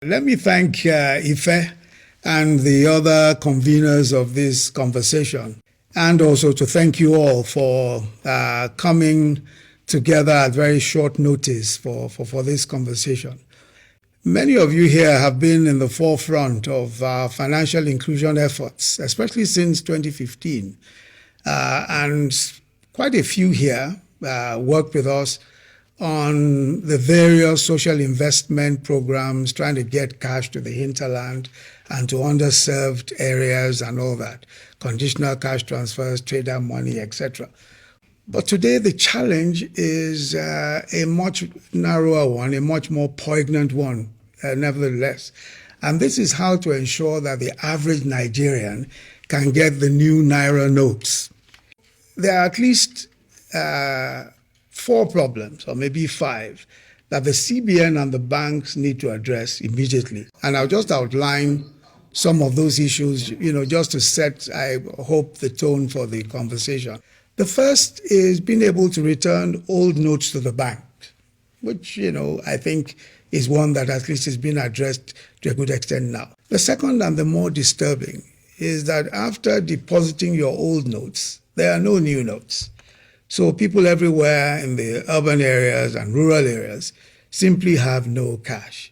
Let me thank Ife and the other conveners of this conversation, and also to thank you all for coming together at very short notice for this conversation. Many of you here have been in the forefront of financial inclusion efforts, especially since 2015. And quite a few here worked with us on the various social investment programs, trying to get cash to the hinterland and to underserved areas and all that, conditional cash transfers, trader money, etc. But today the challenge is a much narrower one, a much more poignant one, nevertheless. And this is how to ensure that the average Nigerian can get the new Naira notes. There are at least 4 problems, or maybe 5, that the CBN and the banks need to address immediately. And I'll just outline some of those issues, just to set, I hope, the tone for the conversation. The first is being able to return old notes to the bank, which, I think is one that at least has been addressed to a good extent now. The second, and the more disturbing, is that after depositing your old notes, there are no new notes. So people everywhere in the urban areas and rural areas simply have no cash.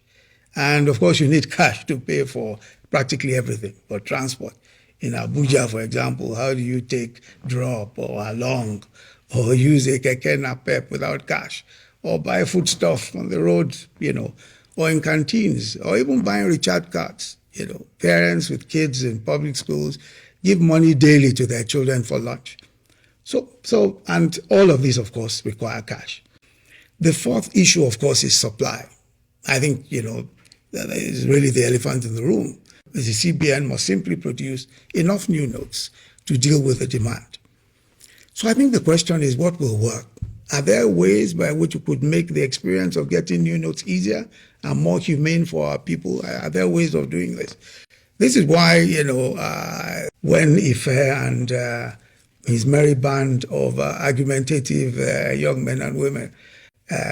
And of course, you need cash to pay for practically everything, for transport. In Abuja, for example, how do you take drop or along or use a keke napep without cash, or buy foodstuff on the road, or in canteens, or even buying recharge cards? Parents with kids in public schools give money daily to their children for lunch. So, and all of these, of course, require cash. The fourth issue, of course, is supply. I think, that is really the elephant in the room. The CBN must simply produce enough new notes to deal with the demand. So I think the question is, what will work? Are there ways by which we could make the experience of getting new notes easier and more humane for our people? Are there ways of doing this? This is why, when Ife and his merry band of argumentative young men and women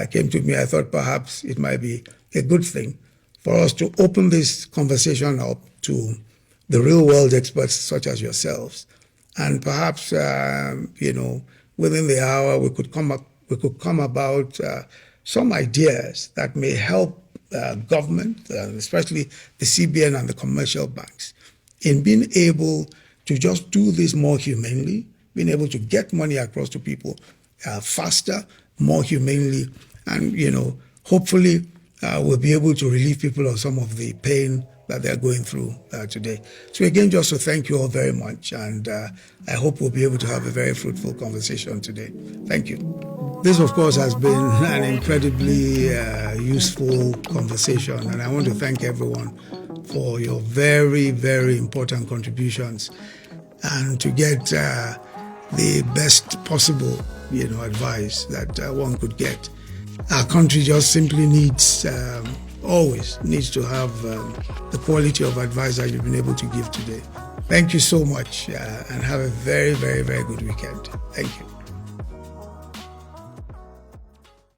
came to me, I thought perhaps it might be a good thing for us to open this conversation up to the real world experts such as yourselves. And perhaps, within the hour, we could come about some ideas that may help government, especially the CBN and the commercial banks, in being able to just do this more humanely, being able to get money across to people faster, more humanely, and, hopefully we'll be able to relieve people of some of the pain that they're going through today. So again, just to thank you all very much, and I hope we'll be able to have a very fruitful conversation today. Thank you. This, of course, has been an incredibly useful conversation, and I want to thank everyone for your very, very important contributions, and to get the best possible, advice that one could get. Our country just simply always needs to have the quality of advice that you've been able to give today. Thank you so much, and have a very, very, very good weekend. Thank you.